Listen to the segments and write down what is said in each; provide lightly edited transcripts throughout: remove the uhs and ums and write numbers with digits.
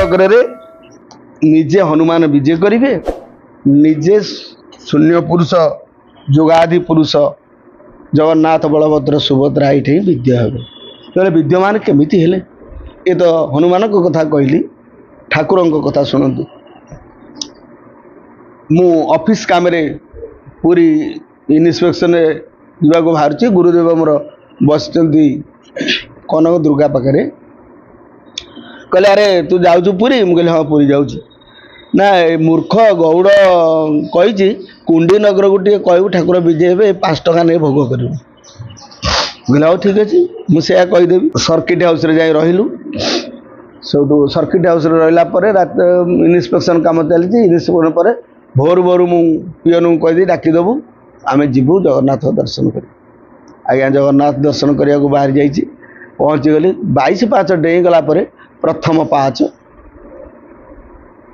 ନଗରରେ निजे हनुमान विजय करेंगे निजे शून्य पुरुष जोगादि पुरुष जगन्नाथ बलभद्र सुभद्रा ये विद्य हे तेरे विद्यमान केमिति हेले ये तो हनुमान को कथा कहली ठाकुर कथा शुणु मु ऑफिस काम रे पूरी इन्स्पेक्शन जावाक बाहर गुरुदेव मोर बस कनक दुर्गा पाखे कहले अरे तू जाऊँ पुरी मुझे हाँ पुरी जाऊँ ना मूर्ख गौड़ कही कुंडी नगर गोटे कहू ठाकुर विजय हे 5 टका नहीं भोग कर हाँ ठीक अच्छे मुझे कहीदेवी सर्किट हाउस रे जाई रहिलु सब सर्किट हाउस रे रहा रात इन्स्पेक्शन काम चली इन्स्पेक्शन पर भोर भोर मु पीएन को कहीदी डाकिदेबू आम जीवु जगन्नाथ दर्शन कर आज्ञा जगन्नाथ दर्शन करने को बाहर जाइए पहुँचीगली 22 पाहाच डेई गला प्रथम पाहाच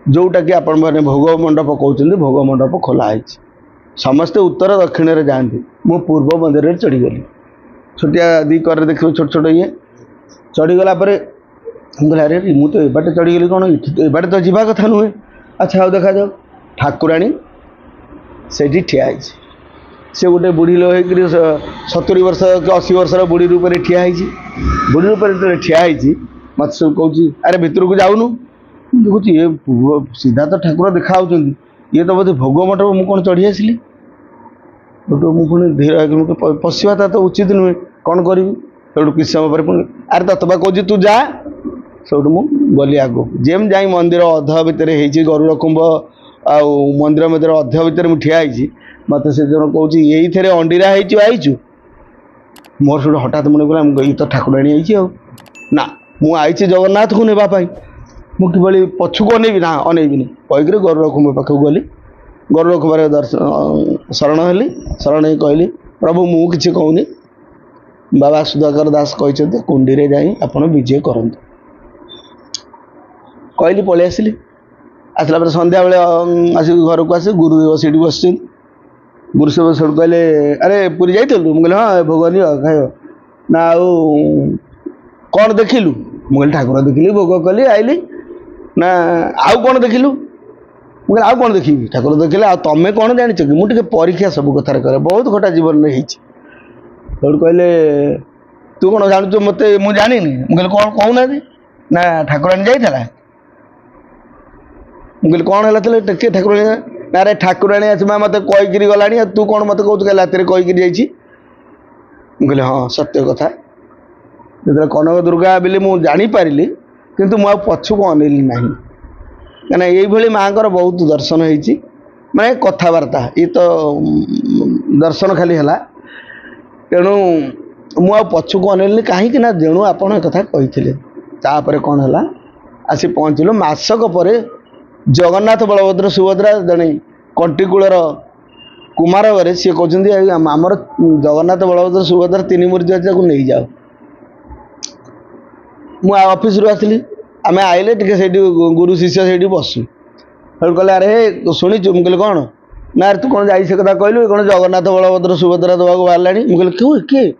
जोटा कि आपण मैंने भोग मंडप कहते भोग मंडप खोलाई समस्ते उत्तर दक्षिण में जाती मु पूर्व मंदिर में चढ़ीगली छोटिया दी कर देख छोट छोट ये चढ़ीगला कहला अरे मुझे ये बाटे चढ़ीगली कौन ये बाटे तो जीवा कथा नुहे अच्छा आओ देखा जाओ ठाकुराणी से ठिया से गोटे बुढ़ी लो 70 वर्ष कि 80 वर्ष बुढ़ी रूप में ठिया बुढ़ी रूप में ठिया मत सब कहूँ अरे भितर को जाऊनु देखुची ये सीधा तो ठाकुर देखा ये तो बोधे भोग मंडप मुझे कौन चढ़ी आसली मुझे धीरे पशिवाटा तो उचित नुहे कौन करी किस समय पर पुणी अरे तत्वा कहूँ तू जा सब गली आग जेम जा मंदिर अध भितर गरुड़ कुंभ आ मंदिर मध्य अध भितर मुझे ठिया मत से जन कहूँ ये अंडीरा आईचु मोर सब हठात मन गला ये तो ठाकुराणी आई ना मुझे जगन्नाथ को नेबाई मुझे पछुक अनेबी ना अनेबी कहीकि गरुड़ कुंभ पाखक गली गरुड़ कुंभ दर्शन शरण हेली शरण ही कहली प्रभु मु कि कहूनी बाबा सुधाकर दास कहते कुंडी रे जाई आपण विजय करंतु कहली पलि आसली आसला पर संध्या बेले आसिक घर को आसे गुरुदेव सीढ़ी बस गुरुदेव से कहले अरे पूरी जाइलु मुझे हाँ भोग नि खाइब ना कौन देखिलु मुझे ठाकुर देखिली भोग कली आईली ना आउ कौन देखिलु मुझे आउ कौन देखी ठाकुर देखिले आ तमें कौन जान कि मुझे परीक्षा सब कथार करे बहुत घटा जीवन में होती कहले तू कौन जानू मत मुझे जानी मुझे कौन कहूना ना ठाकुराणी जाइला मुझे कौन है किए ठाकुराणी ना रे ठाकुराणी आसमा मत कहीकि गला तू कौन मत कहू रात कहीकि जाइए मुझे हाँ सत्य कथा जो कनक दुर्गा बोली मुझे जापारि किंतु मुझे पछुक अनेली ना कहीं ये माँ बहुत दर्शन होती माने कथबार्ता ये तो दर्शन खाली है तेणु मुझे पछुक अनेली कहीं जेणु आपण कथा कही तापर कौन है आसी पहुँचलु मसक पर जगन्नाथ बलभद्र सुभद्रा जड़े कंटीकूलर कुमार घरे सी कहते आमर जगन्नाथ बलभद्र सुभद्रा 3 मूर्ति अच्छे नहीं जाओ मुझे ऑफिस रु आसली आम आइले टे गुरु शिष्य से बसु कहले अरे शुणीचु मुझे कौन ना तू कौन जा कथा कहलु कौन जगन्नाथ बलभद्र सुभद्रा देवा बाहर मुझे क्यों किए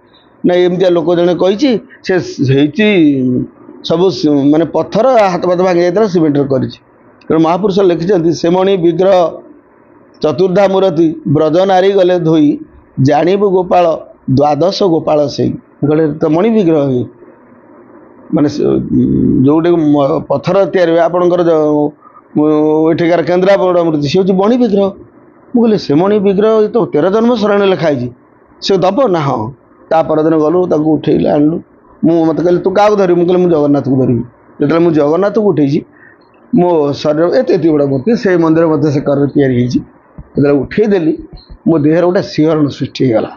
ना एमती लोक जड़े कही सब माने पत्थर हाथ पात भांगी जाता सीमेंट कर महापुरुष लिखिं सेमणी विग्रह चतुर्धा मूर्ति ब्रज नारी गले धोई जाणीबु गोपाल द्वादश गोपाल से तो मणि विग्रह ये माने जोटे पत्थर तैयारी आपणकर एठिकार केन्द्रापड़ा मूर्ति सी हूँ मणि विग्रह मुझे से मणि विग्रह तो 13 जन्म शरण लिखाई से दब ना हाँ तापरदिन गलु उठेल आणलु मत कहले तू क्या धरु मुझे मुझे जगन्नाथ को धरबी जो मुझे जगन्नाथ को उठे मो शरीर एत बड़ा मूर्ति से मंदिर मध्य से कर या उठेदेली मो देहर गोटे शिहरण सृष्टि होगा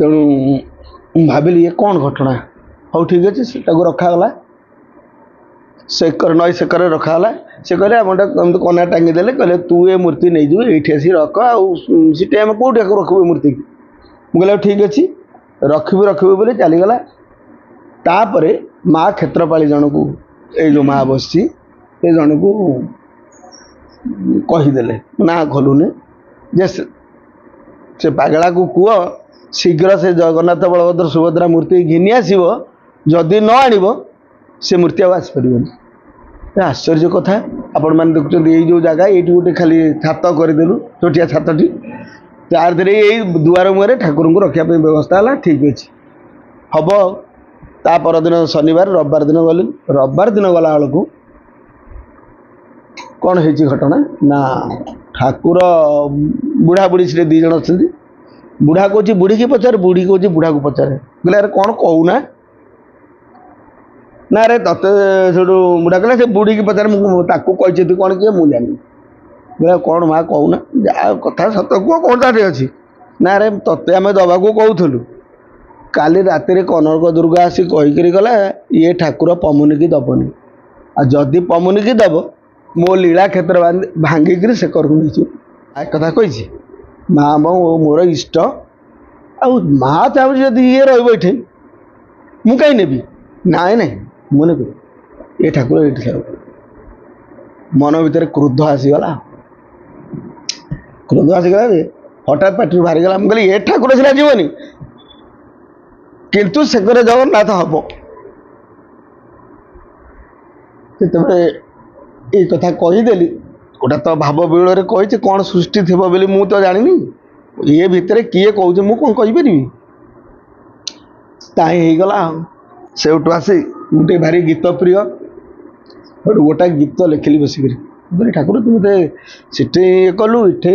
तेणु भाविली ये कौन घटना हाँ ठीक अच्छे से रखागला सेकर नई सेकर रखागला से कहले मोटे कना टांगी देले कहले तू ये मूर्ति नहीं जीव ये आसी रख आटे आम कौटे रखबू मूर्ति मुझे ठीक अच्छे रखी रखी बोले चलीगला तापर माँ क्षेत्रपाली जन को ये जो माँ बस जन को कहीदेले ना खोलुने जे से पागला को कुह शीघ्र से जगन्नाथ बलभद्र सुभद्रा मूर्ति घिनी आसब जदि न आण से मूर्ति आसपारे आश्चर्य कथा आपण मैंने देखुं ये जो जगह ये गोटे खाली छात करदेलु छोटिया छाती तार धीरे यही दुआर मुहर ठाकुर को रखापी व्यवस्था है ठीक अच्छे हम ता परदिन शनिवार रविवार दिन गली रविवार दिन गला बेलू कौन है घटना ना ठाकुर बुढ़ा बुढ़ी से दी जन अच्छा बुढ़ा कौच बुढ़ी की पचारे बुढ़ी कौच बुढ़ा को पचारे बोले अरे कौन कहूना ना अरे ते से बुढ़ा कहला से बुढ़ी की पचारे मुझे कौन किए मुझे जानी बोले कौन माँ कहूना जा कथा सत कह कौन ताटे अच्छी ना अरे ते आम दबा को कहूलु काली राति कनक दुर्गा आसी कहीकि गला ये ठाकुर पमुनी की दबनी आ जदि पमुनी की दब मो लीला क्षेत्र भांगिक से करके कथा कही माँ मोर इष्ट आ माँ चाहूँ जदि ये रही मु कहीं नेबी नाई ना मुझे ये ठाकुर ये मन भितर क्रोध आसीगला हठात पार्टी बाहरी गला मुझे ये ठाकुर सीना जीवनी किंतु से जगन्नाथ हम ये कथा कहीदेली गोटा तो भाव विल कही कौन सृष्टि थी बोली मु तो जानी ये भितर किए कौन मु कौन कहीपरि ताईगला से आसी मुझे भारी गीत प्रिय गोटा गीत लिखिली बसिक बोले ठाकुर तुम सीटे कलु इटे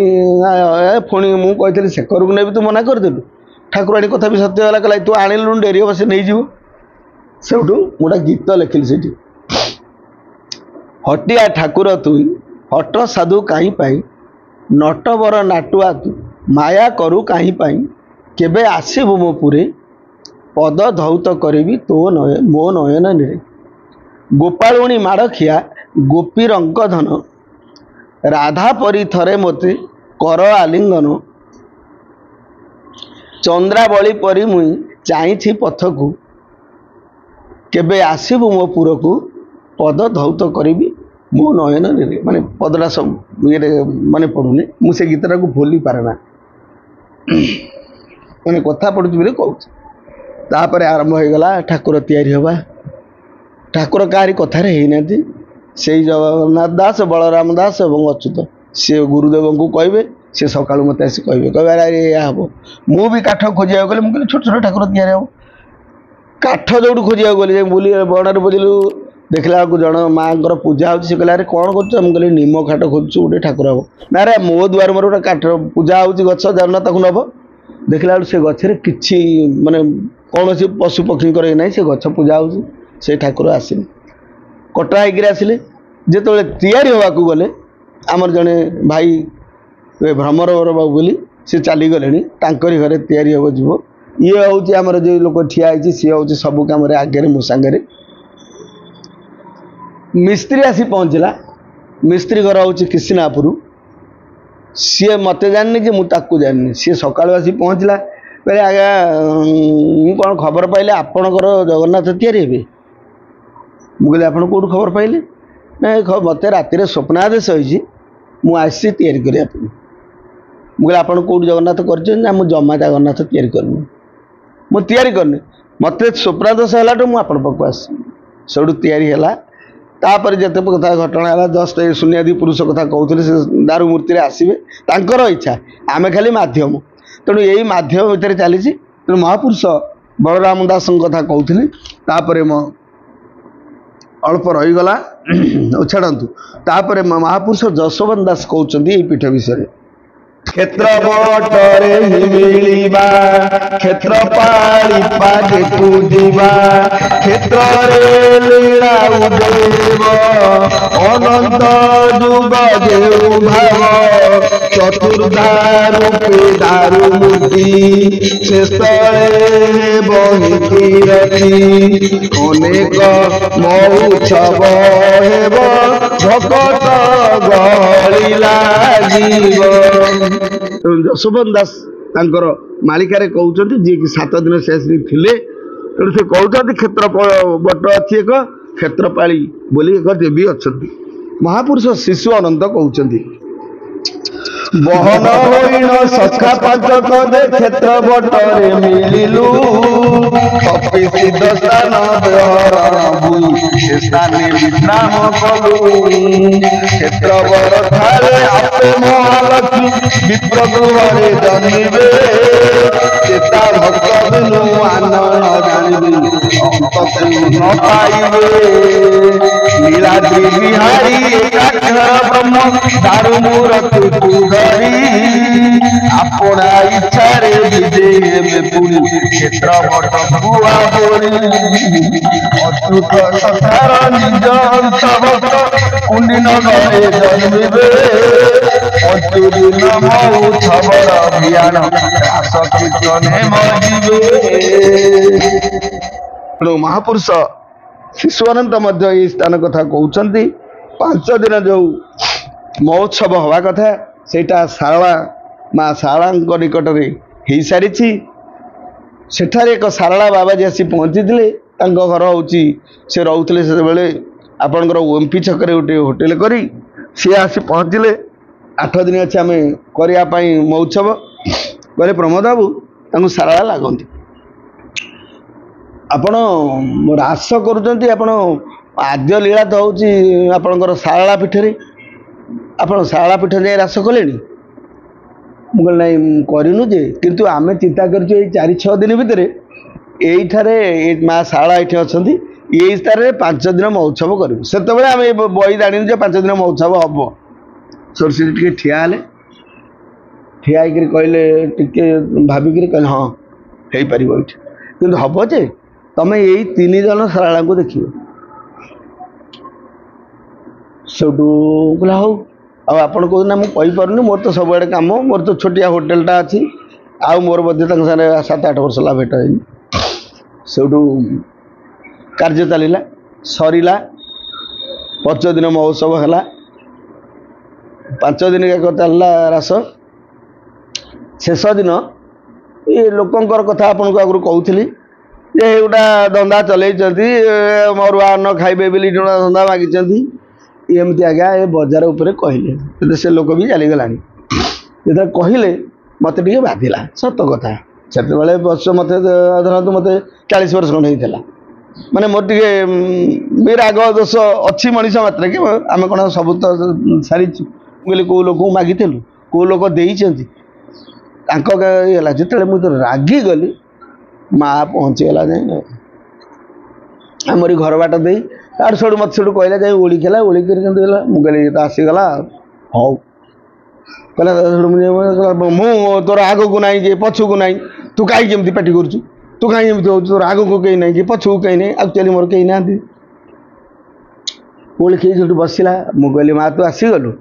पुणी मुझे से कर नहीं तू मना करदेलु ठाकुराणी कथा भी सत्य है कहला तू आणिलु डेरी हम से नहीं जीव से गोटा गीत लिखिली से हटिया ठाकुर तुई हट साधु कहीं पाई नटवर नाटुआ तू माया करू कहीं पाई केबे आसबु मो पुरे पद धौत करी तो मो नयन निरे गोपालुणी माड़ खिया गोपी रंग धन राधा परी थरे मते कर आलिंगन चंद्रावली परी मुई चाही पथ को केबे आसबु मो पुर को पद धौत करी मो नयन निरे माने पदटा सब ये माने पड़ूनी मुझे गीतटा को भूली पारे ना मैंने कथा पढ़ुची बोले कहूँ आरंभ हो गला ठाकुर तैयारी हवा ठाकुर कहारी कथार होना से जगन्नाथ दास बलराम दास और अच्युत सी गुरुदेव को कहे सी सका मत आस कहे अरे यह हम मु भी काठ खोजा गली मुझे छोट छोट ठाकुर तैयारी हम काठ जो खोजा गली बुली बड़े बुझलु देखला जन माँ पूजा हो अरे कौन कर मुझे निम काठ खोजु गोटे ठाकुर हम ना अरे मो दुआर मोर गोटे काठ पूजा हो गच जान ताक नब देखला से गचर कि माने कौन सी पशु पक्षी ना से गच पूजा हो ठाकुर आसिले कटा होकर आसिले जो तैयारी होगा गले आमर जड़े भाई भ्रमर बाबू बोली सी चली गले घरे तैयारी हम जीव ये हूँ आमर जो लोक ठिया सी हूँ सब कम आगे मो सांगे मिस्त्री आसी पहुँचला मिस्त्री घर हूँ किसिनापुर सी मत जानी कि मुझे जानी सी सका आसी पहुँचला बोले आज्ञा कौन खबर पाइले आपणकर जगन्नाथ तैयारी हे मुझे आप कौट खबर पाइले ना मत राति स्वप्नादेश होती मुझे तैयारी करने मुझे आप कौट जगन्नाथ कर जमा जगन्नाथ तैयारी करनी मुझे तैयारी करनी मत स्वप्नादेश है मुझे आस सब तैयारी है तापर जिते कथा घटना है जस्ट शून्यादि पुरुष कथा कहते से दारू मूर्ति आसवे तांकर इच्छा आमे खाली माध्यम तेणु यही माध्यम भितर चली तेणु महापुरुष बलराम दास कथा कहती तापर अल्प रहीगला छाड़ू तापर महापुरुष जशोबंत दास कहते पीठ विषय क्षेत्र बटरे मिलिबा क्षेत्र पाली पागे पूजिबा क्षेत्र रे लीला उदेव अनंत जुग जेउ भाव चतुर्धा रूपे दारू मूर्ति शेषे बहिकी रखी अनेक मौछव हेब भगत गहली लागिब जशोबंत दास मालिकार कहते जी कि 7 दिन से थे तेणु से कहते क्षेत्र बट अच्छी एक क्षेत्रपाली बोली एक देवी अच्छा महापुरुष शिशु अनंत कहते बहन होइण सखा पांच कदे क्षेत्र बटरे मिलिलु कपि सिद्ध स्थान देहरण भूई से स्थाने विश्राम कलु क्षेत्र बड़ ठारे आपे महालक्ष्मी विप्र गृहरे जन्मिबे चेता भक्त बिनु आन जानिबे अंत से न पाइबे नीलाद्रि बिहारी एकाक्षर ब्रह्म दारु मूर्ति धरी अपना इच्छा रे विजय हेबे पुरी क्षेत्र बड़ गुआ बोरी अच्युत संसार निज अंतभक्त कुंडिन घरे जन्मिबे पंचुदिन मऊ छबर अभियान रास कीर्तने मजिबे। तेणु महापुरुष शिशु अनंत मध्य ये स्थान कथा कहते 5 दिन जो महोत्सव हवा कथा सेटा शारला माँ शारला निकट में हो सारी सेठारे एक शारला बाबाजी आसी पहुँची घर हूँ से रोते से आपणकर ओएमपी छकरे गोटे होटेल करी सी आसी पहुँचले 8 दिन अच्छे आम करने महोत्सव कहले प्रमोद बाबू तांको शारला लगती आपण रास करुँच आपण आद्य लीला तो हूँ आपणकर शारला पीठरे आपण शारला पीठ जाए रास कले मुझे ना करनु जे किंतु आम चिंता कर 4-6 दिन भितर यहीठारे माँ शारला ये अच्छा यही स्थान 5 दिन महोत्सव करूँ से आम बही जाणु 5 दिन महोत्सव हम सरस्वती टे ठिया ठिया कहले टे भाविक कहले हाँ हो पार ये कि हम जे तमें यही 3 जन शारला को देख सेठू कहला हूँ आप कहना मुझे मोर तो सब आड़े कम मोर तो छोटिया होटेलटा अच्छी आउ मोर बदे 7-8 वर्ष ला भेट है सेठू कार्य चलला सरला 5 दिन महोत्सव है 5 दिन जाक चलला रास शेष दिन ये लोकंर कथा आपको आगु कहूली जे गोटा धंदा चल मरुआ अन्न खाइबे बोली धंदा मागिंट एमती आज्ञा ये बजार उपर कहले से लोक भी चलीगला जो कहले मत टे बाधिला सत कथा से वर्ष मत धरतु मत 40 वर्ष खंड होता माने मोर टे विराग दोष अच्छी मनीष मात्र कि आम कौन सब तो सारी बोले कौ लोक मागिलु कौ लोक देती जो मुझे रागी गली माँ पहुँचीगला जाए आमरी घर बाट दे आड़ सड़ू मत से कहला जाए ओलिखेला ओलिक मुझे तो आसीगला हौ कहला मु तोर आग को ना कि पछू को ना तू कहीं जमी पार्टी कर तू कहीं जमी हो तोर आग को कहीं ना कि पछू कहीं नहीं एक्चुअली मोर कहीं ना ओलिखे जो बसला मुझे माँ तू आसीगलु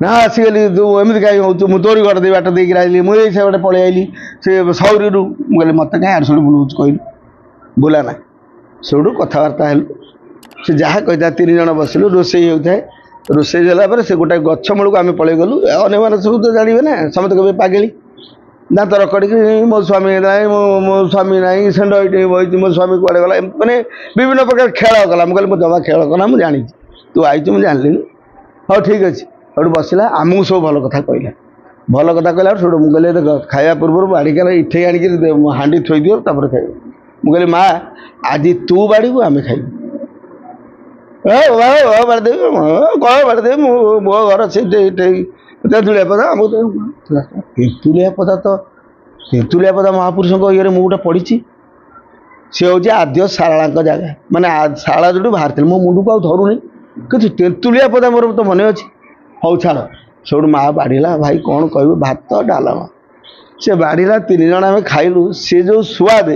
ना आसीगली तू एमती कहीं हो तोरी घर दे बाट देकर आइली मुझे से बाटे पलि आइली से सौरी मुझे मत कहीं आड़ सड़ू बुलाऊँ कहलु बुला ना सेठू कथबार्ता हेलु से जहाँ कहता 3 जन बसिलु रोसे होता है रोसे जला से गोटे गछ मूल को आम पलि गलु अन्य मैंने सब तो जानवे ना समस्त कहे पागेली दाँत रकड़ मो स्वामी ना मो स्वामी ना सेंड ये बही मो स्वामी कड़े गला मैंने विभिन्न प्रकार खेल कला मुझे मो जमा खेल कला मुझे जानी तू आई मुझे जानली हाँ ठीक अच्छे और बसला आमको सब भल कथा कहला भल कथा कहला छोड़ मुझे देख खाया पूर्व बाड़ीका इटे आणिक हाँडी थोई दियो तापर खाइब मुझे माँ आज तू बाड़ू आम खाइबू बाड़देवी बाड़देवी मो घर से तेतुलिया पदा तेतुलिया पदा तो तेतुलिया पदा महापुरुषों ये मुझे पढ़ी सी हूँ आद्य शारला जगह माने शारला जो बाहर मो मुंड को धरुनी कि तेतुलिया पदा मोर तो मन अच्छी हौ छाड़ सब माँ बाढ़ला भाई कौन कह भात डालमा से बाढ़ला 3 जन आम खाइलु सी जो सुआद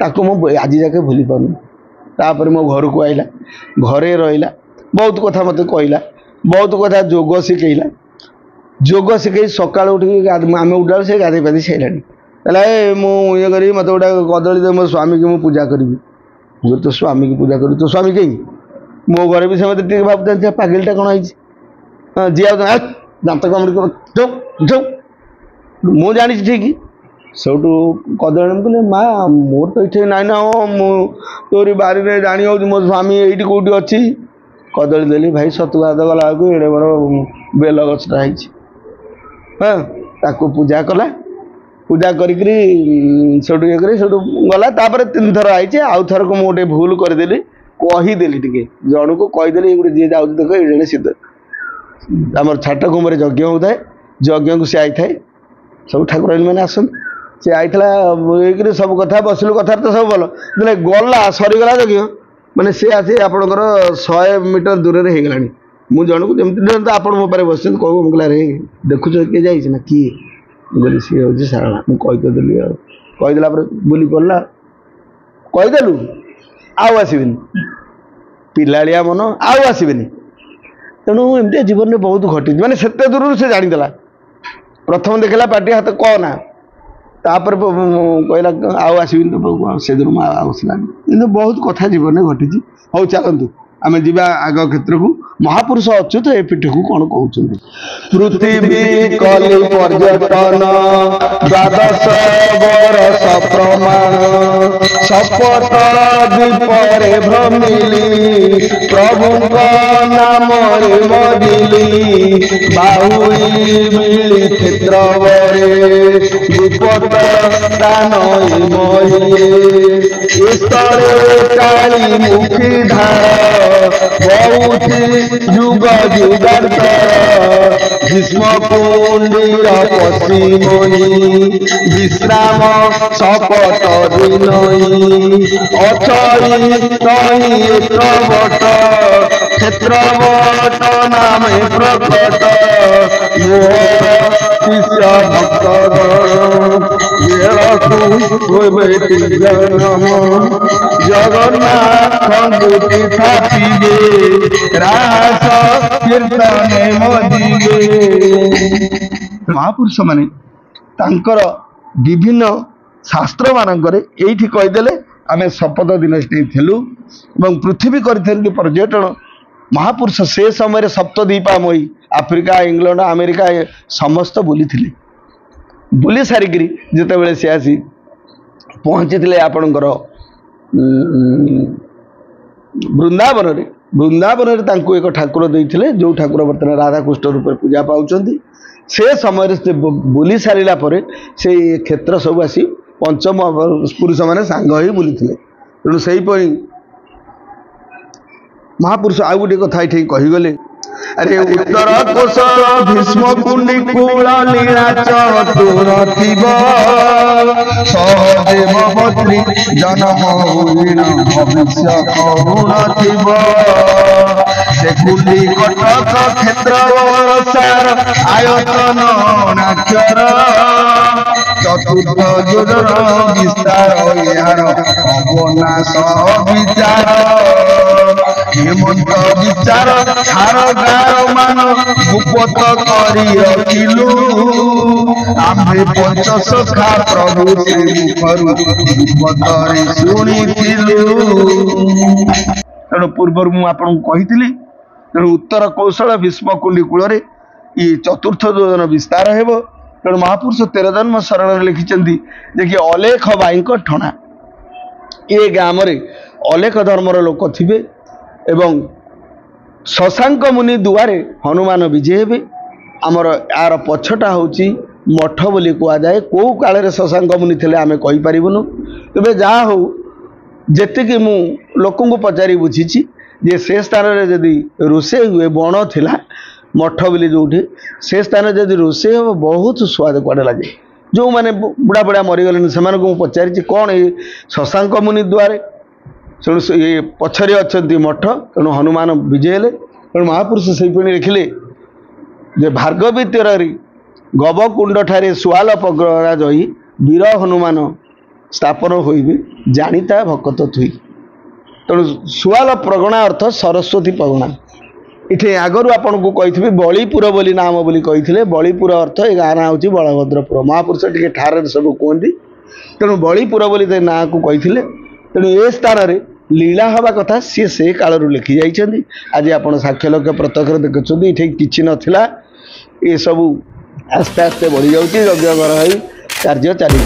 ताको मो आज जाके भूली पारूनी तापर मो घर को आइला घरे रहा बहुत कथा मत कहला बहुत कथा जोग शिखेला जोग शिखे सका उठ आम उठा से गाधे पाधि सारा कहला मुझे करी मत गोटे कदली दे मो स्वामी की मुझे पूजा करी मुझे तो स्वामी की पूजा करी तो स्वामी कहीं मो घर भी से मत भावता पागिलटा कौन है जी दात कमड़ी मु जानी ठीक सेठू कदली कहले माँ मोर तो ये ना ना तोरी बारी में जानी हो मो स्वामी ये कौटी अच्छी कदली देली भाई सतुआद गला ये बड़ बेल गछटा हाँ ताको पूजा कला पूजा करिकरी सेठू ये करी सेठू गला तापर 3 थर आइचे आउ थर को मोटे भूल करदेली कहीदेली टिके जन को कहीदेली गोटे जी जाऊँ देख ये जड़े सीध आम छाट कुम यज्ञ होता है यज्ञ को सी आई थाए सब ठाकुर मैंने आसन सी आई सब कथा बसिलु कथा तो सब भल गला सरीगला यज्ञ माने सी आसी आपंकर 100 मीटर दूर हो गला मुझे जन को जमी आप मो पारे बस कह मुझे देखुच किए जाइए ना किए बोली सी हूँ सारा मुझे कहीदेली कहीदेला बुली पड़ा कहीदेलु आसबि पिलाड़िया मन आसबि तेणु एमती जीवन में बहुत घटी माने से दूर से जानीदेला प्रथम देखला पार्टी हाथ कहना तापर कहला आसबि तो से दिन आसला कि बहुत कथा जीवन में घटी हौ चलतु आम जा आग क्षेत्र को महापुरुष अच्युत ए पीठ को कौन कहते पृथ्वी कली पर्यटन द्वादश वर्ष प्रमाण सपट दीपरे भ्रमिली प्रभु नाम मरिली बाहुई मिली क्षेत्र विपद दान स्थले काली मुखी धार बहुत जुग जुगार भीष्म कुंडीर पश्चिमणि विश्राम सपट दिनई अचई तई एक क्षेत्र बट नामे प्रकट शिष्य भक्त जगन्नाथ रास कीर्तने महापुरुष माने तांकर विभिन्न शास्त्र मानकर एठी कहीदेले आमे शपथ दिन थिलु पृथ्वी करथिलु पर्यटन महापुरुष से समय सप्तद्वीपामयी आफ्रिका इंग्लैंड अमेरिका समस्त बुली बुली सारिकी जिते सी आसी पहुँची थे आपणकर वृंदावन एक ठाकुर देते जो ठाकुर बर्तमान राधाकृष्ण रूप पूजा पाँच से समय से बुली सारा पर से क्षेत्र सब आसी पंचम पुरुष मैंने सांग ही बुली तेणु से महापुरुष आउ गोटे कथा ये कहीगले अरे उत्तर कोश भीष्म कुंडी कूल लीलाचल तुर थिब सहदेव भद्री जन्म हुईन भविष्य करुण थिब से कुंडी कटक क्षेत्र सार आयतन नाक्षर चतुर्थ योजन विस्तार यार अवनाश विचार हेमंत विचार हार गार मान भूपत करी रखिलु आम्भे पंचसखा प्रभु श्री मुखरु भूपतरे शुणिथिलु तेणु पूर्वर मु आपन कहिथिली तेणु उत्तर कौशल भीष्म कुंडी कूल ये चतुर्थ योजन विस्तार हेबो तेणु महापुरुष 13 जन्म शरण लिखिचंदी जे कि अलेख बाई ठणा ये गाम रे अलेख धर्मर लोक थिबे एवं शशांक मुनि दुआरे हनुमान विजय हे आमर यार पछटा होची मठ बोली कहुए कौ काल शशांक मुनि थे आम कहीपरूनु तेज जहाँ हो जी मु लोक पचारि बुझी जे से स्थान में जदि रोषे हुए बण थिला मठ बोली जो से स्थान जदि रोषे हम बहुत स्वाद कड़े लगे जो मैंने बुढ़ा बुढ़ा मरीगले से पचारि कौन ये शशांक मुनि द्वारे तेणु ये पछरे अच्छा मठ तेणु हनुमान विजय हेले तेणु महापुरुष से लिखिले जे भार्गवी तीर गवकुंड ठारे सुआल पगड़ा जई वीर हनुमान स्थापन होइबे जानिता भकत थुई तेणु सुआल प्रगणा अर्थ सरस्वती प्रगणा इथे आगरू आपन को कही बलिपुर बोली नाम बोली कही बलिपुर अर्थ ये गाँ ना हूँ बलभद्रपुर महापुरुष टे ठार सब कहती तेणु बलिपुर बोली ना को कही तेणु ए स्थान में लीला हवा कथा सी से कालू लिखि जाइए आज आप साक्ष्य लक्ष्य प्रत्यक्ष देखुं ये किसी नाला ये सब आस्ते आस्ते बढ़ी जाऊँगी यज्ञ घर कार्य चली।